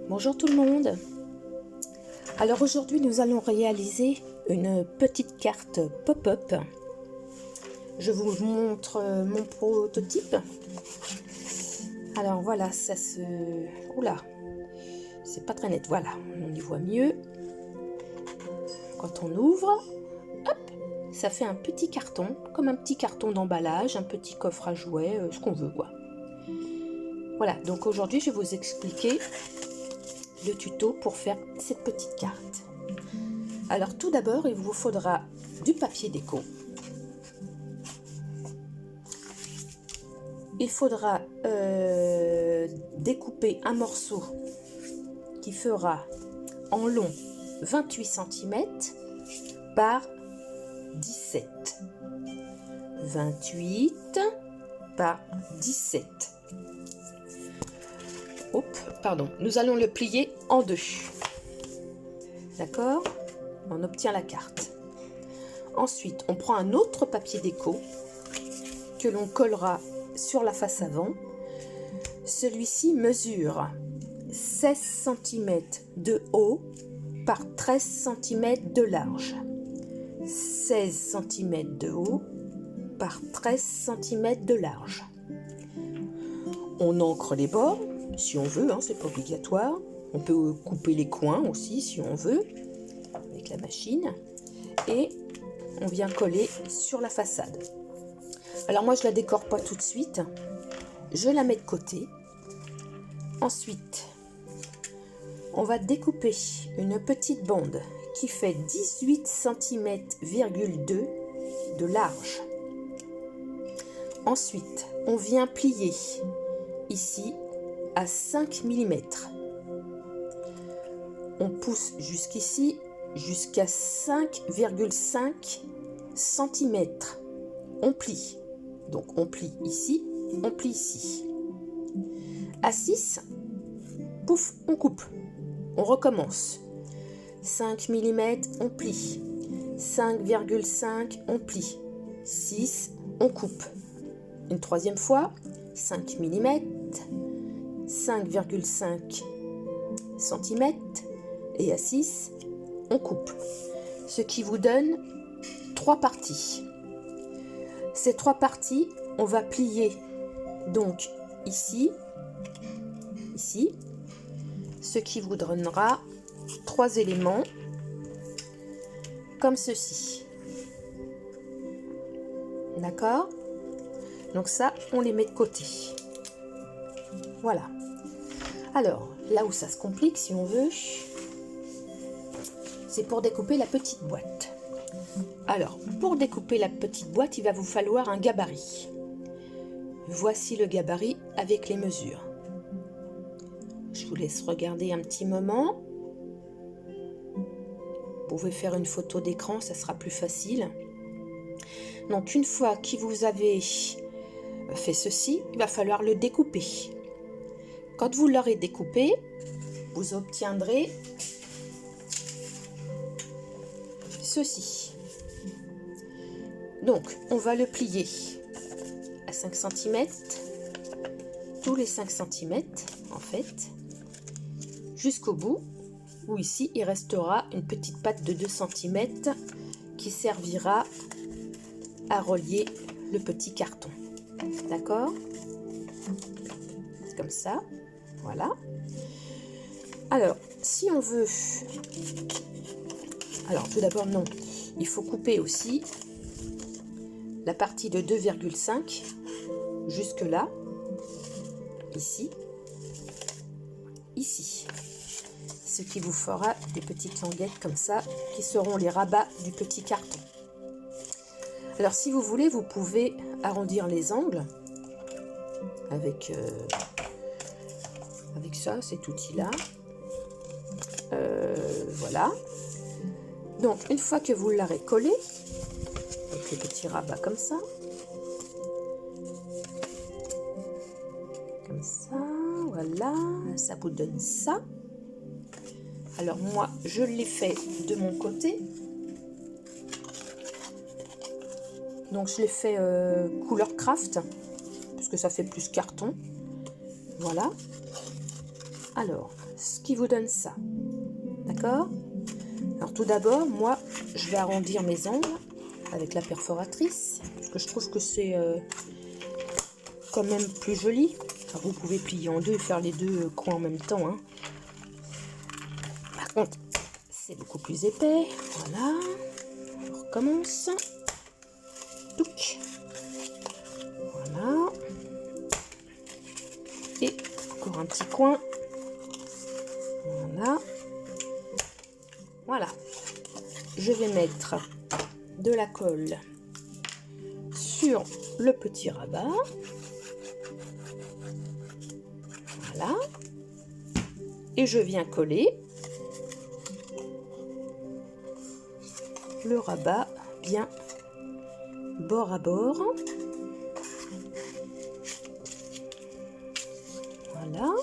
Bonjour tout le monde. Alors aujourd'hui nous allons réaliser une petite carte pop-up. Je vous montre mon prototype. Alors voilà, ça se... Oula, c'est pas très net, voilà, on y voit mieux. Quand on ouvre, hop, ça fait un petit carton, comme un petit carton d'emballage, un petit coffre à jouets, ce qu'on veut quoi. Voilà, donc aujourd'hui je vais vous expliquer le tuto pour faire cette petite carte. Alors tout d'abord, il vous faudra du papier déco. Il faudra découper un morceau qui fera en long 28 cm par 17. 28 par 17. Hop, pardon. Nous allons le plier en deux. D'accord? On obtient la carte. Ensuite, on prend un autre papier déco que l'on collera sur la face avant. Celui-ci mesure 16 cm de haut par 13 cm de large. 16 cm de haut par 13 cm de large. On encre les bords si on veut, hein, c'est pas obligatoire. On peut couper les coins aussi si on veut avec la machine. Et on vient coller sur la façade. Alors moi je la décore pas tout de suite. Je la mets de côté. Ensuite, on va découper une petite bande qui fait 18 cm,2 de large. Ensuite, on vient plier ici à 5 mm. On pousse jusqu'ici jusqu'à 5,5 cm. On plie. Donc on plie ici, on plie ici. À 6, pouf, on coupe. On recommence. 5 mm, on plie. 5,5, on plie. 6, on coupe. Une troisième fois, 5 mm, 5,5 cm et à 6, on coupe. Ce qui vous donne 3 parties. Ces 3 parties, on va plier donc ici, ici, ce qui vous donnera 3 éléments comme ceci. D'accord? Donc ça, on les met de côté. Voilà. Alors, là où ça se complique, si on veut, c'est pour découper la petite boîte. Alors, pour découper la petite boîte, il va vous falloir un gabarit. Voici le gabarit avec les mesures. Je vous laisse regarder un petit moment. Vous pouvez faire une photo d'écran, ça sera plus facile. Donc, une fois que vous avez fait ceci, il va falloir le découper. Quand vous l'aurez découpé, vous obtiendrez ceci. Donc, on va le plier à 5 cm, tous les 5 cm en fait, jusqu'au bout, où ici il restera une petite patte de 2 cm qui servira à relier le petit carton. D'accord? Comme ça, voilà. Alors, si on veut... Alors, tout d'abord, non. Il faut couper aussi la partie de 2,5 jusque là, ici, ici. Ce qui vous fera des petites languettes comme ça, qui seront les rabats du petit carton. Alors, si vous voulez, vous pouvez arrondir les angles avec ça, cet outil-là. Voilà. Donc, une fois que vous l'aurez collé, avec les petits rabats comme ça, voilà, ça vous donne ça. Alors moi, je l'ai fait de mon côté. Donc je l'ai fait couleur craft, parce que ça fait plus carton. Voilà. Alors, ce qui vous donne ça. D'accord? Alors tout d'abord, moi, je vais arrondir mes angles avec la perforatrice, parce que je trouve que c'est quand même plus joli. Alors, vous pouvez plier en deux et faire les deux coins en même temps. Hein. Par contre, c'est beaucoup plus épais. Voilà. On recommence. Touc. Voilà. Et encore un petit coin. Voilà. Voilà. Je vais mettre de la colle sur le petit rabat. Voilà. Et je viens coller le rabat bien bord à bord. Voilà.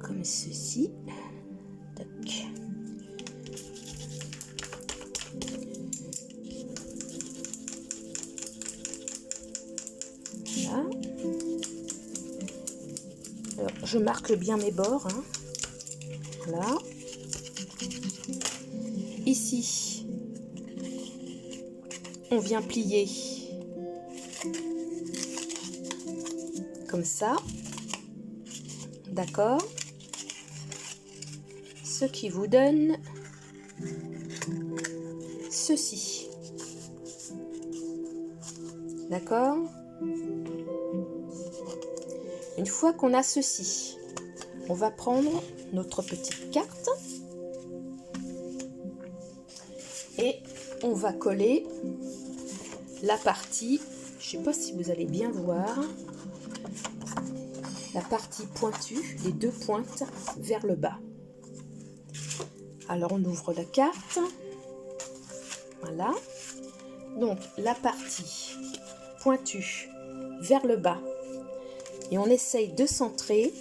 Comme ceci. Tac. Voilà. Alors, je marque bien mes bords. Hein. Voilà. Ici, on vient plier comme ça. D'accord? Ce qui vous donne ceci. D'accord? Une fois qu'on a ceci, on va prendre notre petite carte et on va coller la partie, je sais pas si vous allez bien voir, la partie pointue, les deux pointes vers le bas. Alors on ouvre la carte, voilà, donc la partie pointue vers le bas et on essaye de centrer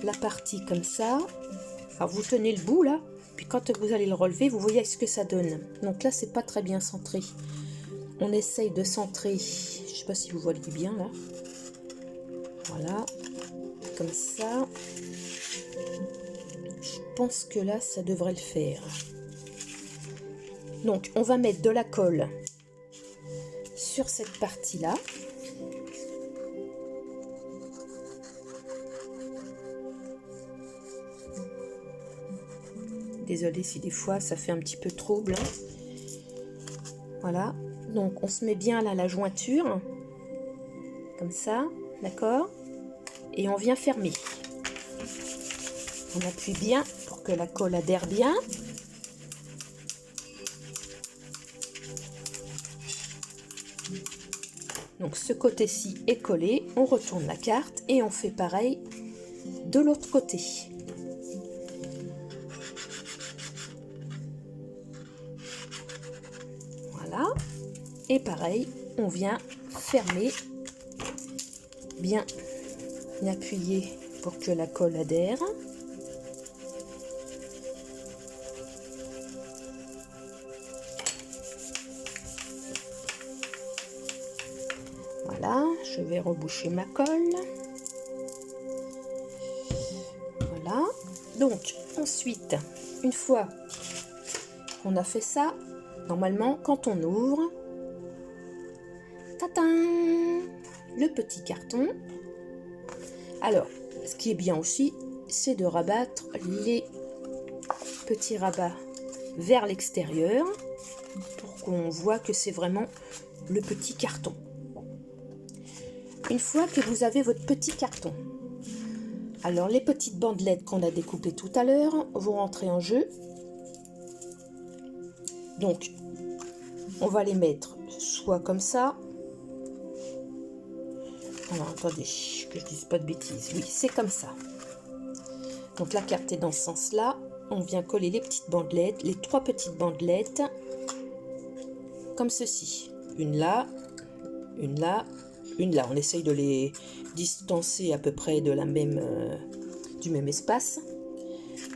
la partie comme ça. Alors vous tenez le bout là, puis quand vous allez le relever, vous voyez ce que ça donne. Donc là c'est pas très bien centré. On essaye de centrer, je sais pas si vous voyez bien là. Voilà, comme ça. Je pense que là ça devrait le faire. Donc on va mettre de la colle sur cette partie là. Désolée si des fois ça fait un petit peu trouble. Voilà, donc on se met bien là la jointure, comme ça, d'accord? Et on vient fermer. On appuie bien pour que la colle adhère bien. Donc ce côté-ci est collé, on retourne la carte et on fait pareil de l'autre côté. Voilà, et pareil, on vient fermer, bien appuyer pour que la colle adhère. Voilà, je vais reboucher ma colle. Voilà, donc ensuite, une fois qu'on a fait ça, normalement, quand on ouvre, tatin, le petit carton. Alors, ce qui est bien aussi, c'est de rabattre les petits rabats vers l'extérieur pour qu'on voit que c'est vraiment le petit carton. Une fois que vous avez votre petit carton, alors les petites bandelettes qu'on a découpées tout à l'heure vont rentrer en jeu. Donc, on va les mettre soit comme ça. Alors, attendez, que je dise pas de bêtises. Oui, c'est comme ça. Donc, la carte est dans ce sens-là. On vient coller les petites bandelettes, les trois petites bandelettes, comme ceci. Une là, une là, une là. On essaye de les distancer à peu près de la même, du même espace.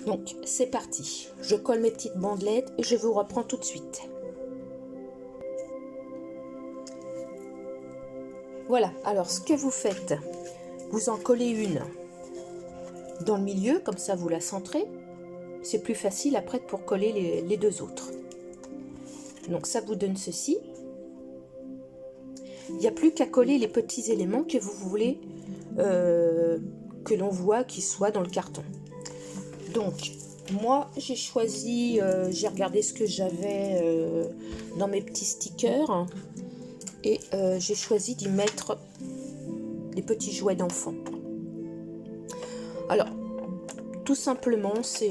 Donc, c'est parti. Je colle mes petites bandelettes et je vous reprends tout de suite. Voilà, alors ce que vous faites, vous en collez une dans le milieu, comme ça vous la centrez. C'est plus facile après pour coller les deux autres. Donc ça vous donne ceci. Il n'y a plus qu'à coller les petits éléments que vous voulez que l'on voit qui soient dans le carton. Donc moi j'ai choisi, j'ai regardé ce que j'avais dans mes petits stickers et j'ai choisi d'y mettre des petits jouets d'enfants. Alors tout simplement c'est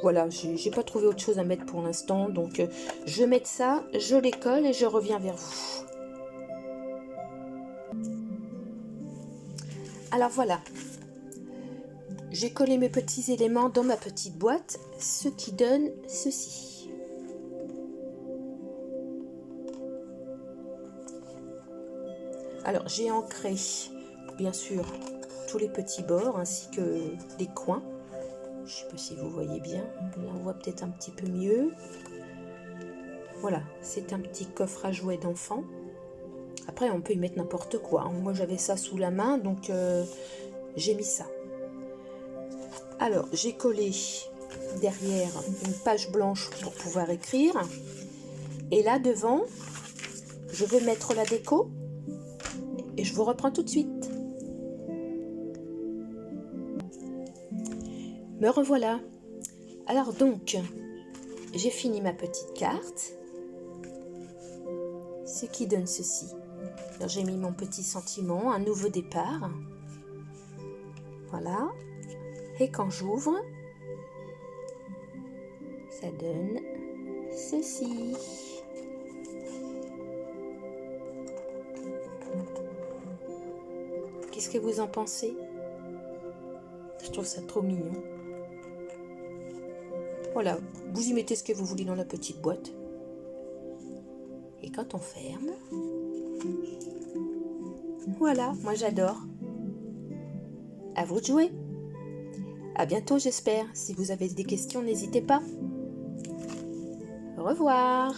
voilà, j'ai pas trouvé autre chose à mettre pour l'instant, donc je vais mettre ça, je les colle et je reviens vers vous. Alors voilà, j'ai collé mes petits éléments dans ma petite boîte, ce qui donne ceci. Alors j'ai ancré bien sûr tous les petits bords ainsi que les coins. Je ne sais pas si vous voyez bien, là on voit peut-être un petit peu mieux. Voilà, c'est un petit coffre à jouets d'enfants. Après on peut y mettre n'importe quoi, hein. Moi j'avais ça sous la main, donc j'ai mis ça. Alors j'ai collé derrière une page blanche pour pouvoir écrire. Et là devant, je vais mettre la déco et je vous reprends tout de suite. Me revoilà. Alors donc, j'ai fini ma petite carte, ce qui donne ceci. Alors j'ai mis mon petit sentiment, un nouveau départ. Voilà. Et quand j'ouvre, ça donne ceci. Qu'est-ce que vous en pensez? Je trouve ça trop mignon. Voilà, vous y mettez ce que vous voulez dans la petite boîte. Et quand on ferme, voilà, moi j'adore. À vous de jouer. À bientôt j'espère. Si vous avez des questions, n'hésitez pas. Au revoir.